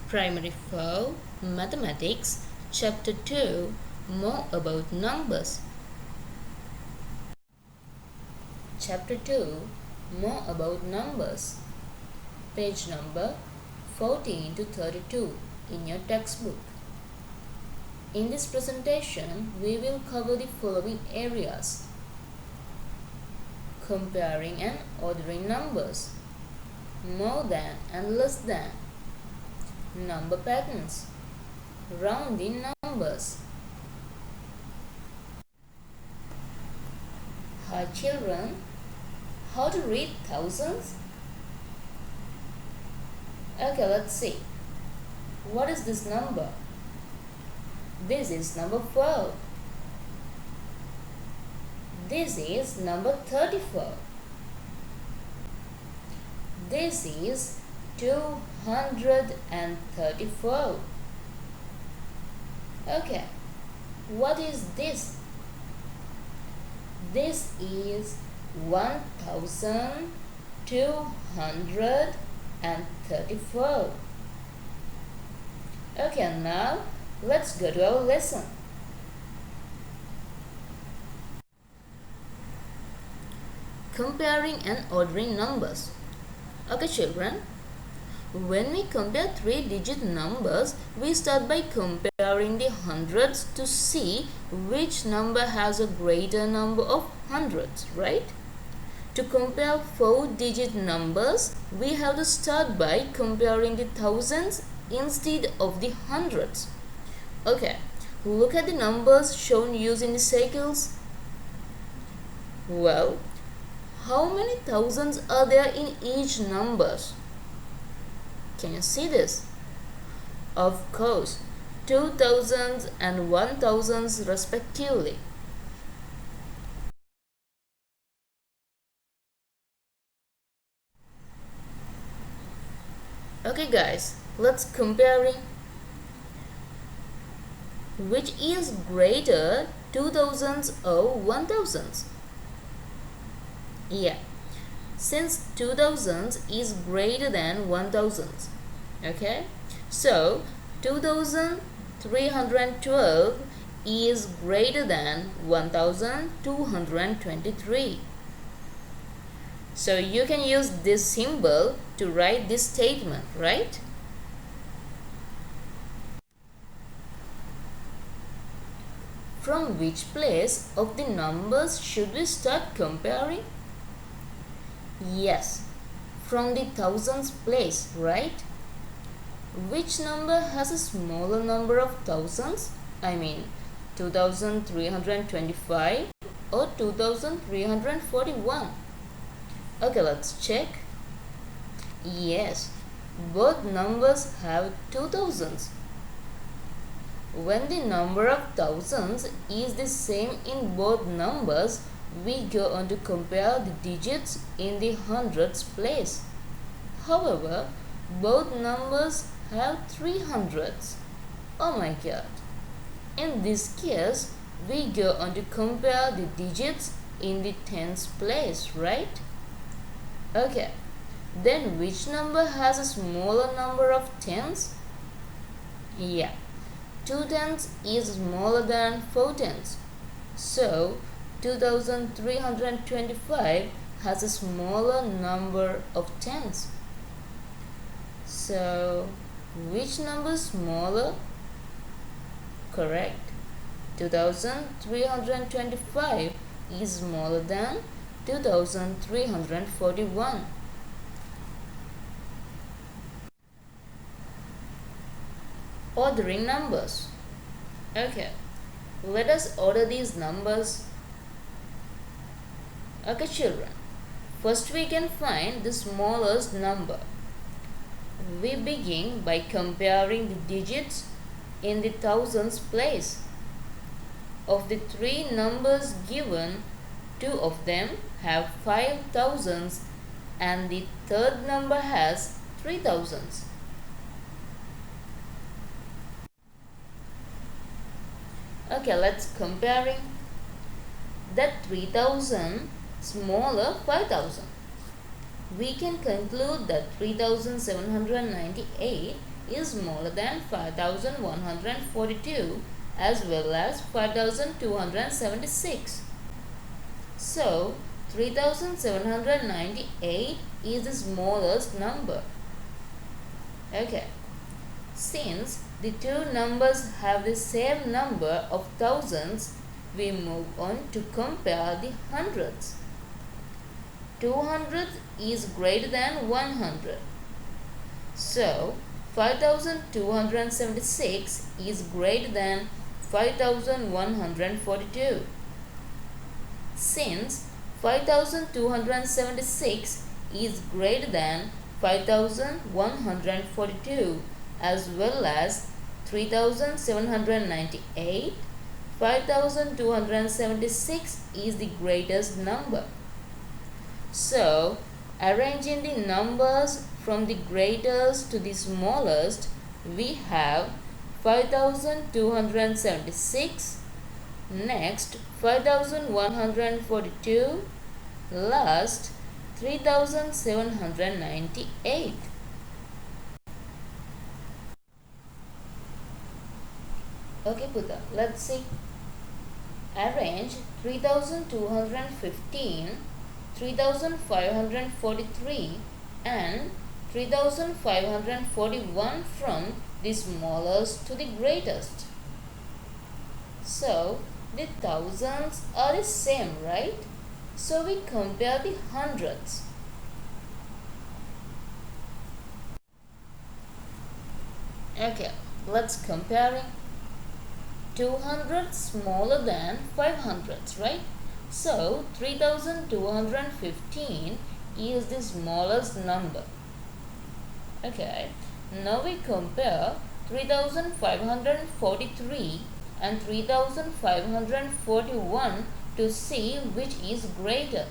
Primary 4 Mathematics Chapter 2 More about Numbers. Chapter 2 More about Numbers. Page number 14 to 32 in your textbook. In this presentation, we will cover the following areas: comparing and ordering numbers, more than and less than, number patterns, rounding numbers. Hi children, how to read thousands? Okay, let's see. What is this number? This is number 12. This is number 34. This is 234. Okay, what is this? This is 1234. Okay, now let's go to our lesson. Comparing and ordering numbers. Okay children, when we compare three-digit numbers, we start by comparing the hundreds to see which number has a greater number of hundreds, right? To compare four-digit numbers, we have to start by comparing the thousands instead of the hundreds. Okay, look at the numbers shown using the circles. Well, how many thousands are there in each numbers? Can you see this? Of course, 2000s and 1000s respectively. Okay guys, let's comparing. Which is greater, 2000s or 1000s? Yeah, since 2000s is greater than 1000s. Okay, so 2312 is greater than 1223. So you can use this symbol to write this statement, right? From which place of the numbers should we start comparing? Yes, from the thousands place, right? Which number has a smaller number of thousands? I mean 2325 or 2341? Okay, let's check. Yes, both numbers have 2000s. When the number of thousands is the same in both numbers, we go on to compare the digits in the hundreds place. However, both numbers have 300s. Oh my god. In this case, we go on to compare the digits in the tens place, right? Okay, then which number has a smaller number of tens? Yeah, 2 tens is smaller than 4 tens. So, 2325 has a smaller number of tens. So, which number is smaller? Correct. 2325 is smaller than 2341. Ordering numbers. Okay, let us order these numbers. Okay children, first we can find the smallest number. We begin by comparing the digits in the thousands place. Of the three numbers given, two of them have 5000s and the third number has 3000s. Okay, let's comparing. That 3000 smaller 5000. We can conclude that 3798 is smaller than 5142 as well as 5276. So 3798 is the smallest number. Okay. Since the two numbers have the same number of thousands, we move on to compare the hundreds. 200 is greater than 100. So 5276 is greater than 5142. Since 5276 is greater than 5142 as well as 3798, 5276 is the greatest number. So, arranging the numbers from the greatest to the smallest, we have 5276, next 5142, last 3798. Okay Putta, let's see. Arrange 3215, 3543 and 3541 from the smallest to the greatest. So, the thousands are the same, right? So, we compare the hundreds. Okay, let's comparing 200 smaller than 500, right? So 3215 is the smallest number. Okay, now we compare 3543 and 3541 to see which is greater.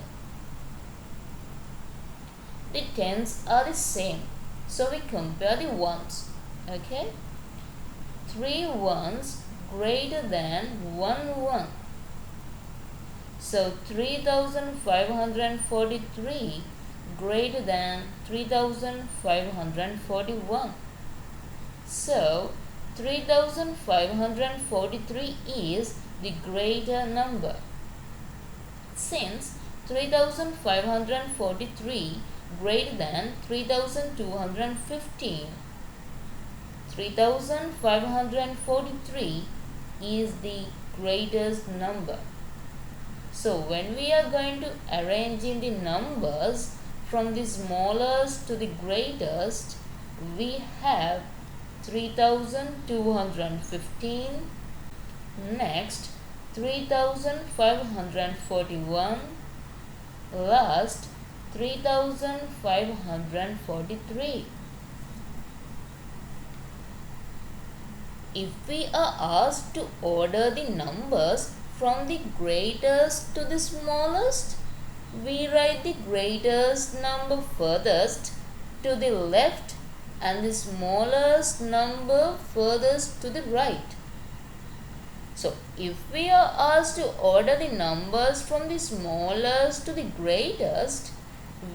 The tens are the same, so we compare the ones. Okay, 3 ones greater than 1 1. So 3543 greater than 3541. So 3543 is the greater number. Since 3543 greater than 3215, 3543 is the greatest number. So when we are going to arrange in the numbers from the smallest to the greatest, we have 3215, next 3541, last 3543. If we are asked to order the numbers from the greatest to the smallest, we write the greatest number furthest to the left and the smallest number furthest to the right. So, if we are asked to order the numbers from the smallest to the greatest,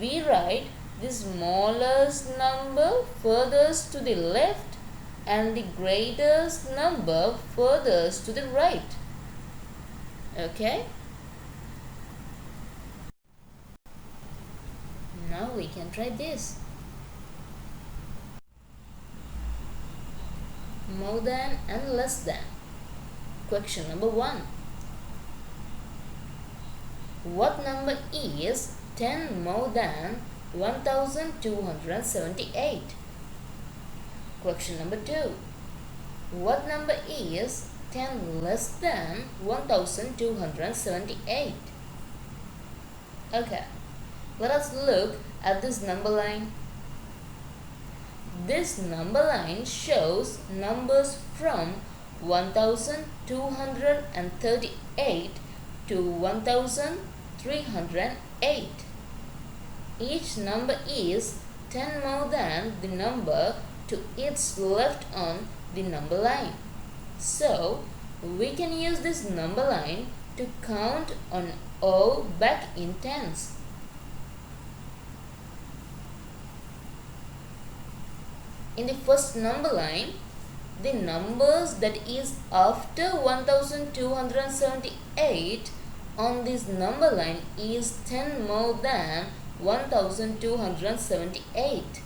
we write the smallest number furthest to the left and the greatest number furthest to the right. Okay? Now we can try this. More than and less than. Question number 1. What number is 10 more than 1278? Question number 2. What number is 10 less than 1278? Okay, let us look at this number line. This number line shows numbers from 1238 to 1308. Each number is 10 more than the number to its left on the number line. So, we can use this number line to count on O back in tens. In the first number line, the numbers that is after 1278 on this number line is 10 more than 1278.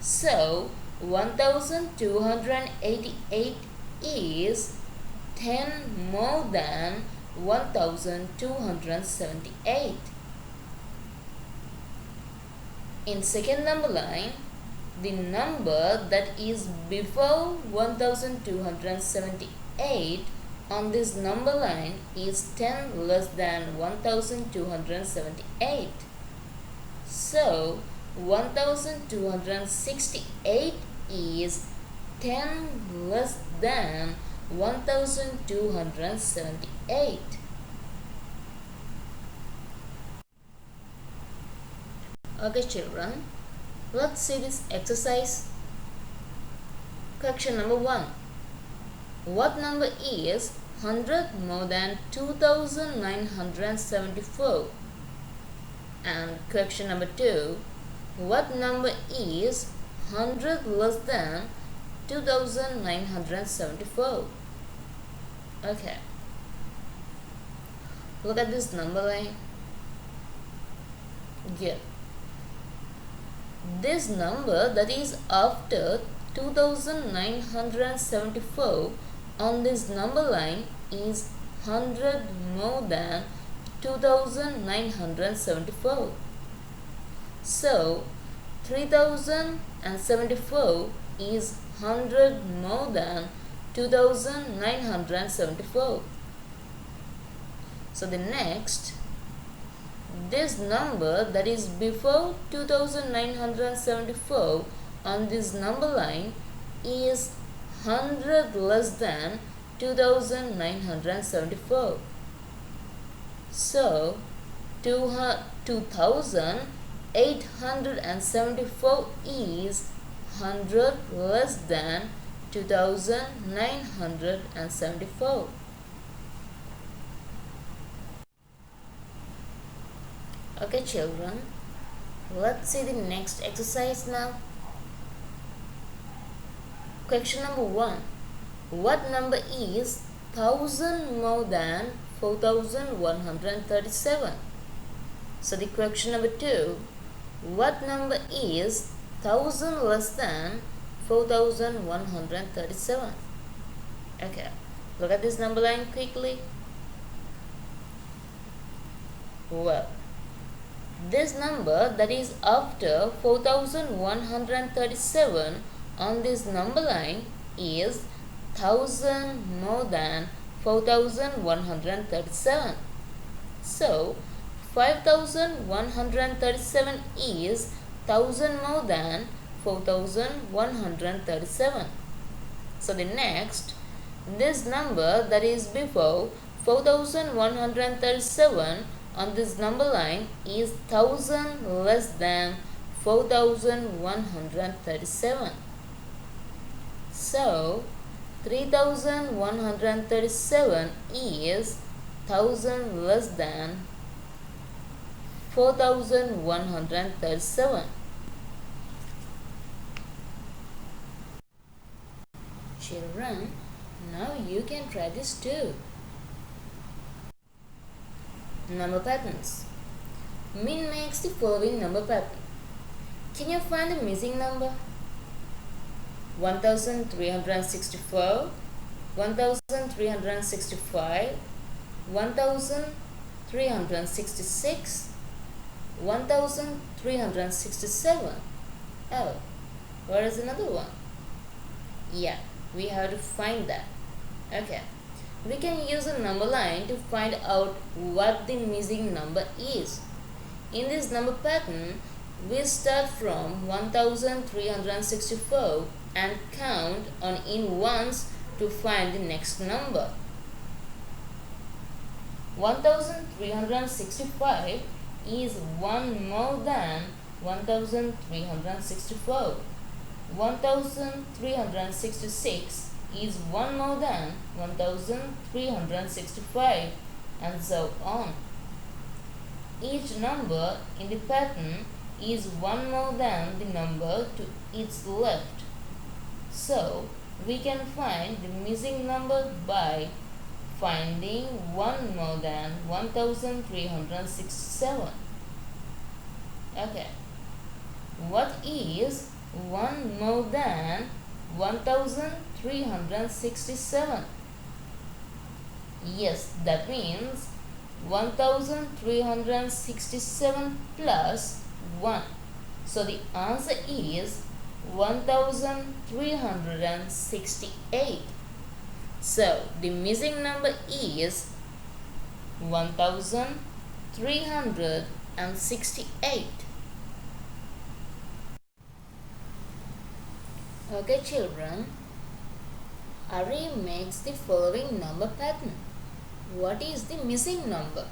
So 1288 is 10 more than 1278. In second number line, the number that is before 1278 on this number line is 10 less than 1278. So 1268 is 10 less than 1278. Okay children, let's see this exercise. Question number 1. What number is 100 more than 2974? And question number 2. What number is 100 less than 2974? Okay. Look at this number line. Good. This number that is after 2974 on this number line is 100 more than 2974. So 3074 is 100 more than 2974. So the next, this number that is before 2974 on this number line is 100 less than 2974. So 2874 is 100 less than 2974. Okay children, let's see the next exercise now. Question number 1. What number is 1000 more than 4137? So the question number 2. What number is 1000 less than 4137? Okay, look at this number line quickly. Well, this number that is after 4137 on this number line is 1000 more than 4137. So 5137 is 1000 more than 4137. So the next, this number that is before 4137 on this number line is 1000 less than 4137. So 3137 is 1000 less than 4137. Children, now you can try this too. Number patterns. Min makes the following number pattern. Can you find the missing number? 1364, 1365, 1366, 1367. Oh, where is another one? Yeah, we have to find that. Okay, we can use a number line to find out what the missing number is. In this number pattern, we start from 1364 and count on in ones to find the next number. 1365 is 1 more than 1364. 1366 is 1 more than 1365, and so on. Each number in the pattern is one more than the number to its left. So, we can find the missing number by finding 1 more than 1367. Okay. What is 1 more than 1367? Yes, that means 1367 plus 1. So the answer is 1368. So the missing number is 1368. Okay children, Ari makes the following number pattern. What is the missing number?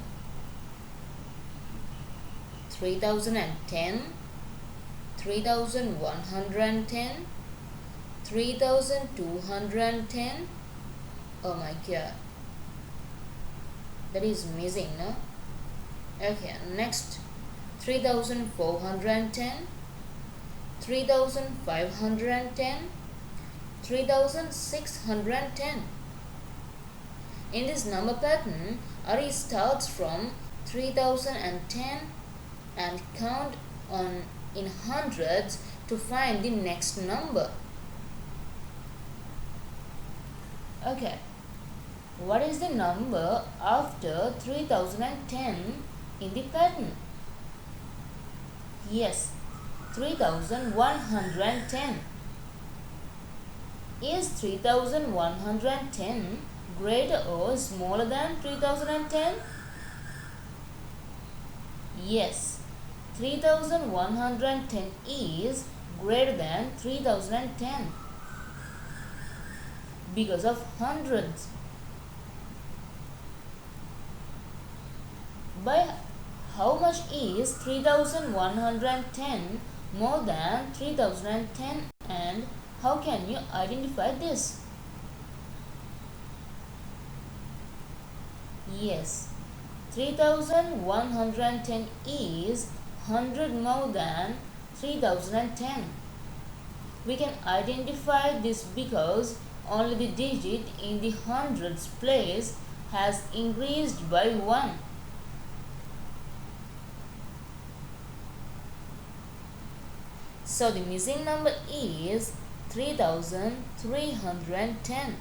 3010, 3110, 3210. Oh my god, that is missing, no? Okay, next 3410, 3510, 3610. In this number pattern, Ari starts from 3010 and count on in hundreds to find the next number. Okay, what is the number after 3010 in the pattern? Yes, 3110. Is 3110 greater or smaller than 3010? Yes, 3110 is greater than 3010 because of hundreds. By how much is 3110 more than 3010, and how can you identify this? Yes, 3110 is 100 more than 3010. We can identify this because only the digit in the hundreds place has increased by 1. So the missing number is 3310.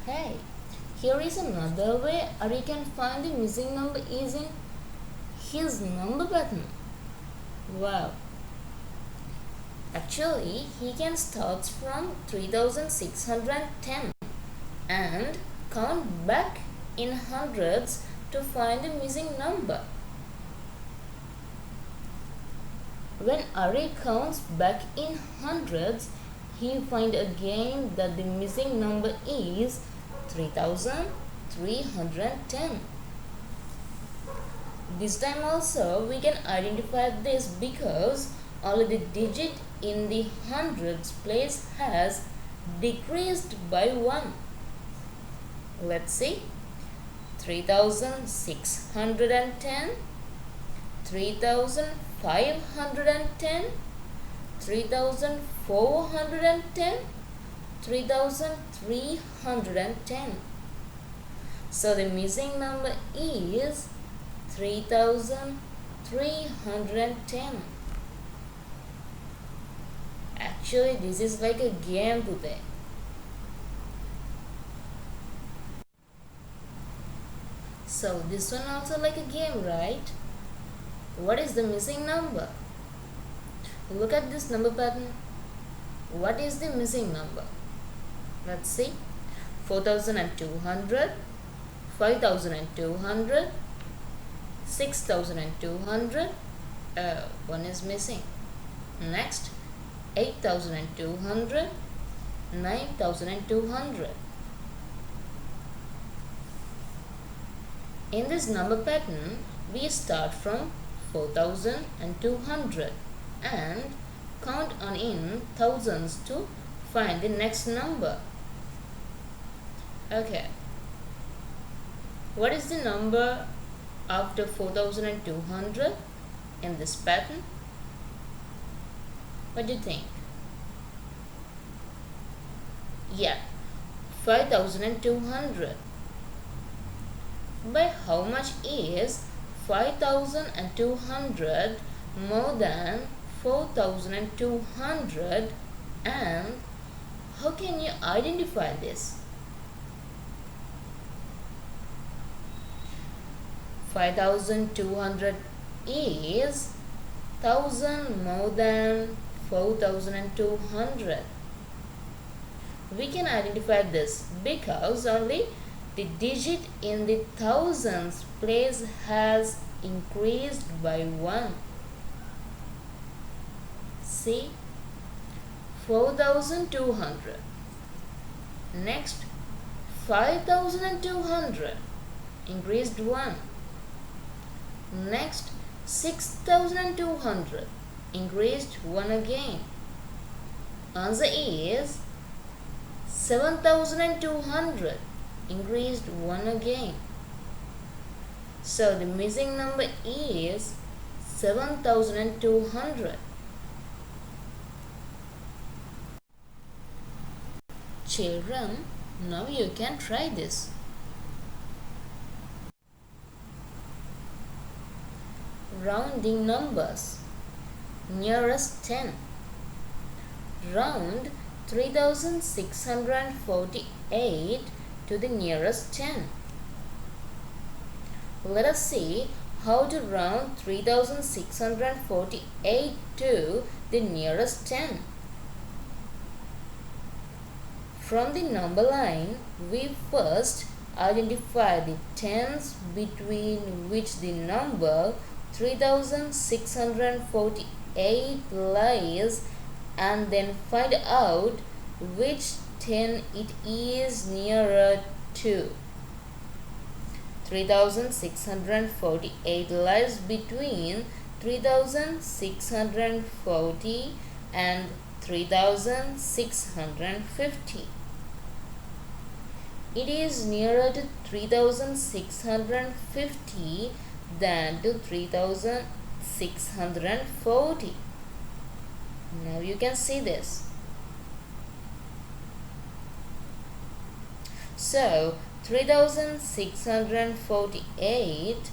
Hey, here is another way Ari can find the missing number using his number pattern. Wow. Actually, he can start from 3610 and count back in hundreds to find the missing number. When Ari counts back in hundreds, he finds again that the missing number is 3310. This time also we can identify this because only the digit in the hundreds place has decreased by 1. Let's see. 3610, 3510, 3410, 3310. So the missing number is 3310. Actually, this is like a game today. So this one also like a game, right? What is the missing number? Look at this number pattern. What is the missing number? Let's see. 4200, 5200, 6200. One is missing. Next, 8200, 9200. In this number pattern, we start from 4200 and count on in thousands to find the next number. Okay. What is the number after 4200 in this pattern? What do you think? Yeah, 5200. By how much is 5200 more than 4200, and how can you identify this? 5200 is 1000 more than 4200. We can identify this because only the digit in the thousands place has increased by 1. See, 4200. Next, 5200 increased 1. Next, 6200 increased 1 again. Answer is 7200 increased 1 again. So the missing number is 7200. Children, now you can try this. Rounding numbers. Nearest 10. Round 3648 to the nearest 10. Let us see how to round 3648 to the nearest 10. From the number line, we first identify the tens between which the number 3648 lies, and then find out which 10 it is nearer to. 3648 lies between 3640 and 3650. It is nearer to 3650 than to 3640. Now you can see this. So 3648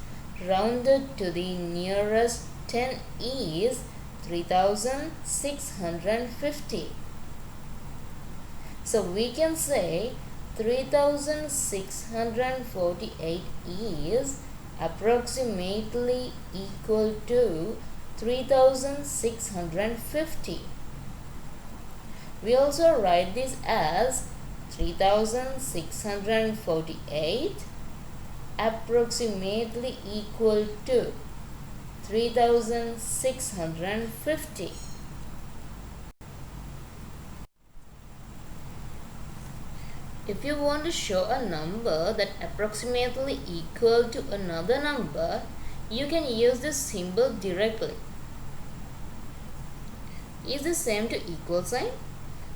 rounded to the nearest 10 is 3650. So we can say 3648 is approximately equal to 3650. We also write this as 3648 approximately equal to 3650. If you want to show a number that approximately equal to another number, you can use this symbol directly. Is this same to equal sign?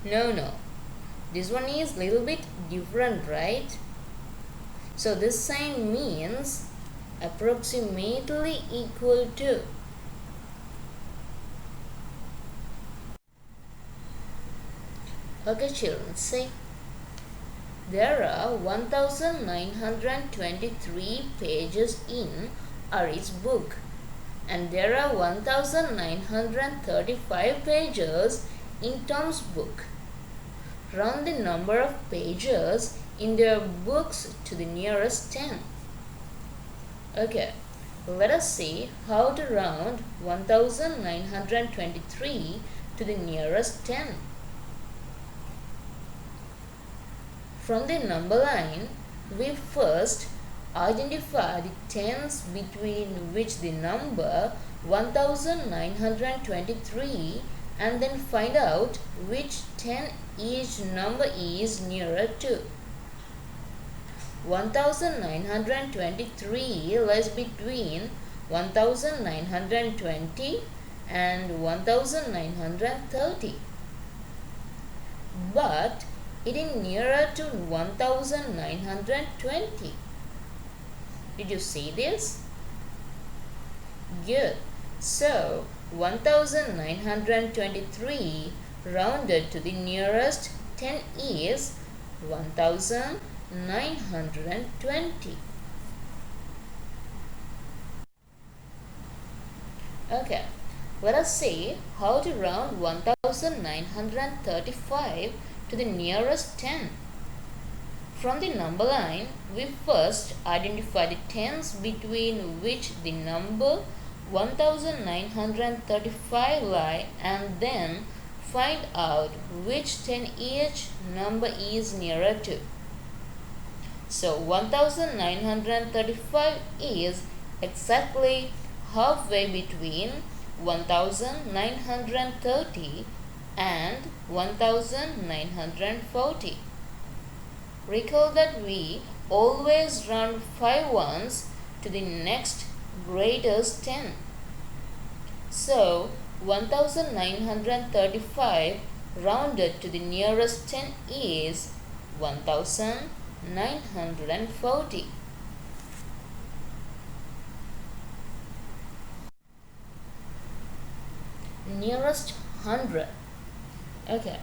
No. This one is little bit different, right? So this sign means approximately equal to. Okay children, say There are 1923 pages in Ari's book, and there are 1935 pages in Tom's book. Round the number of pages in their books to the nearest 10. Okay, let us see how to round 1923 to the nearest 10. From the number line, we first identify the tens between which the number 1923 and then find out which 10 each number is nearer to. 1923 lies between 1920 and 1930, but it is nearer to 1920. Did you see this? Good. So 1923 rounded to the nearest 10 is 1920. Okay, let us see how to round 1935 to the nearest 10. From the number line, we first identify the tens between which the number 1935 lie and then find out which 10 each number is nearer to. So 1935 is exactly halfway between 1930 and 1940. Recall that we always round 5 ones to the next greatest 10. So 1935 rounded to the nearest 10 is 1940. Nearest 100. Okay.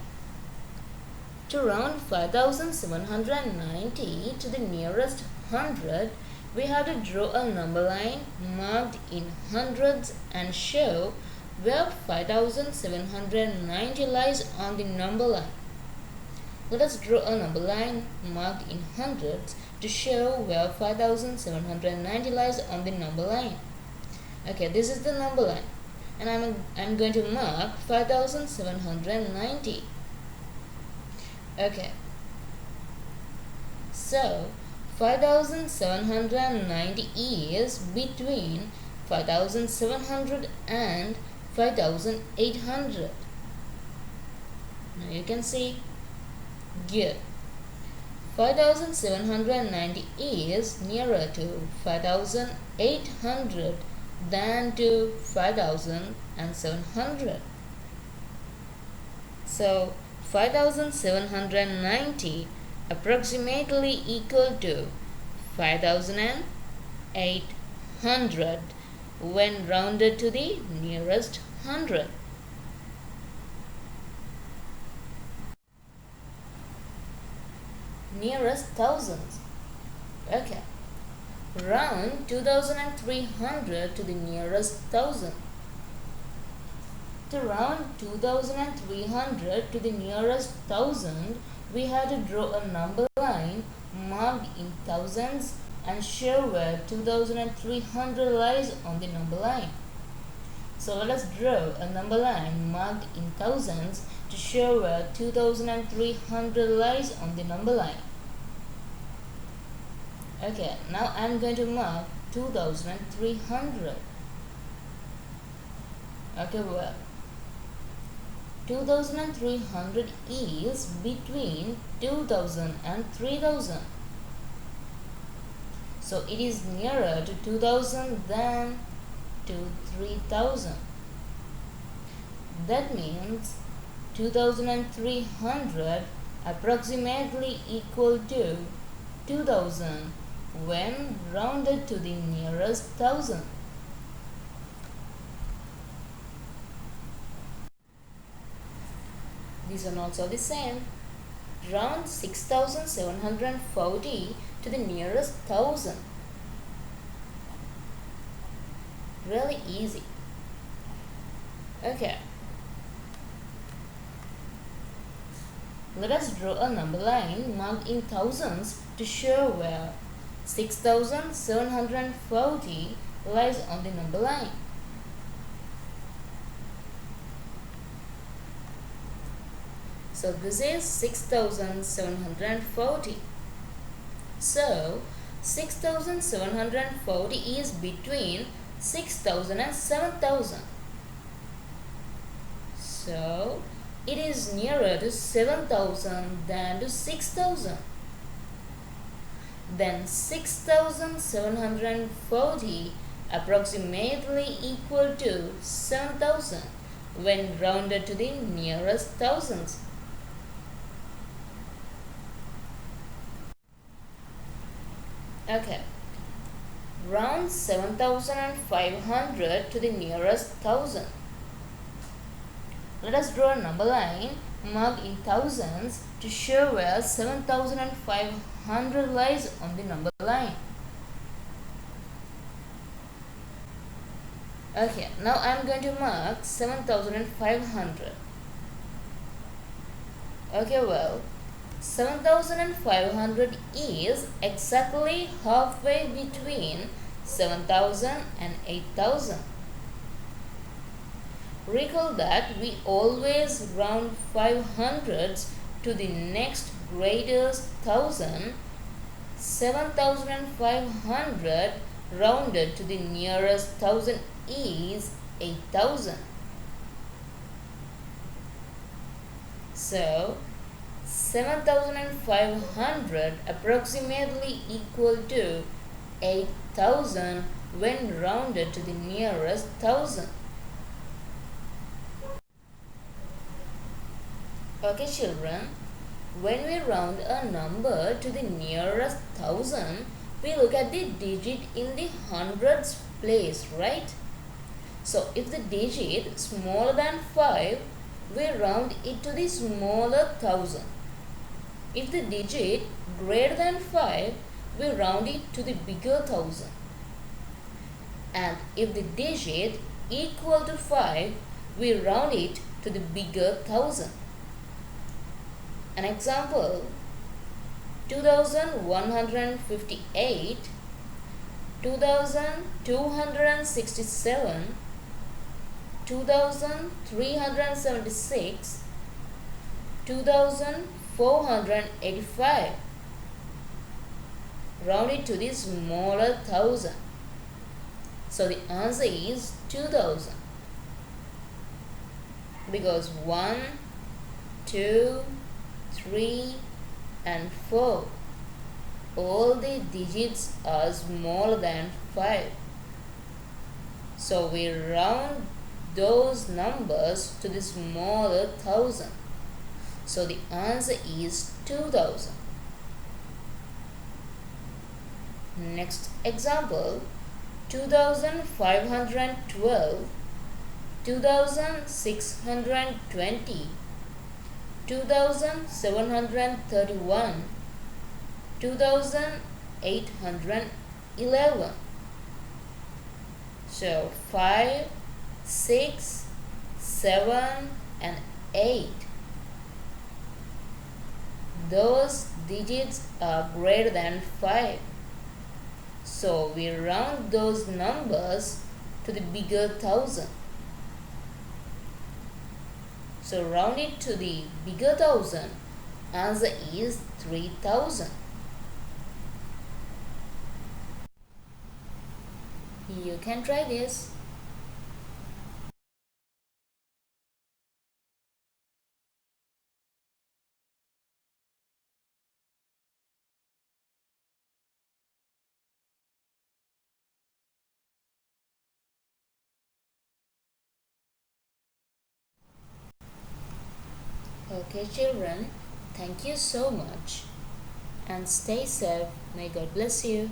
To round 5790 to the nearest 100, we have to draw a number line marked in hundreds and show where 5790 lies on the number line. Let us draw a number line marked in hundreds to show where 5790 lies on the number line. Okay, this is the number line, and I'm going to mark 5790. Okay, so 5790 is between 5700 and 5800. Now you can see, good. 5790 is nearer to 5800 than to 5700. So 5790 approximately equal to 5800 when rounded to the nearest 100. Nearest thousands. Okay. Round 2300 to the nearest thousand. To round 2300 to the nearest thousand, we have to draw a number line marked in thousands and show where 2300 lies on the number line. So let us draw a number line marked in thousands to show where 2300 lies on the number line. Okay, now I am going to mark 2300. Okay, well, 2300 is between 2000 and 3000. So it is nearer to 2000 than to 3000. That means 2300 approximately equal to 2000 when rounded to the nearest thousand. These are also the same. Round 6740 to the nearest thousand. Really easy. Okay. Let us draw a number line marked in thousands to show where 6740 lies on the number line. So this is 6740. So 6740 is between 6000 and 7000. So it is nearer to 7000 than to 6000. Then 6740 approximately equal to 7000 when rounded to the nearest thousands. Okay. Round 7500 to the nearest thousand. Let us draw a number line marked in thousands to show where 7500 lies on the number line. Okay, now I am going to mark 7500. Okay, well, 7500 is exactly halfway between 7000 and 8000. Recall that we always round 500s to the next greatest thousand. 7500 rounded to the nearest thousand is 8000. So 7500 approximately equal to 8000 when rounded to the nearest thousand. Okay children, when we round a number to the nearest thousand, we look at the digit in the hundreds place, right? So if the digit smaller than 5, we round it to the smaller thousand. If the digit greater than 5, we round it to the bigger thousand. And if the digit equal to 5, we round it to the bigger thousand. An example: 2158, 2267, 2376, 2485. Round it to the smaller thousand. So the answer is 2000. Because 1, 2, 3 and 4, all the digits are smaller than 5. So we round those numbers to the smaller thousand. So the answer is 2000. Next example: 2512, 2620, 2731, 2811. So 5, 6, 7 and 8. Those digits are greater than 5. So we round those numbers to the bigger thousand. So round it to the bigger thousand. Answer is 3000. You can try this. Okay children, thank you so much and stay safe. May God bless you.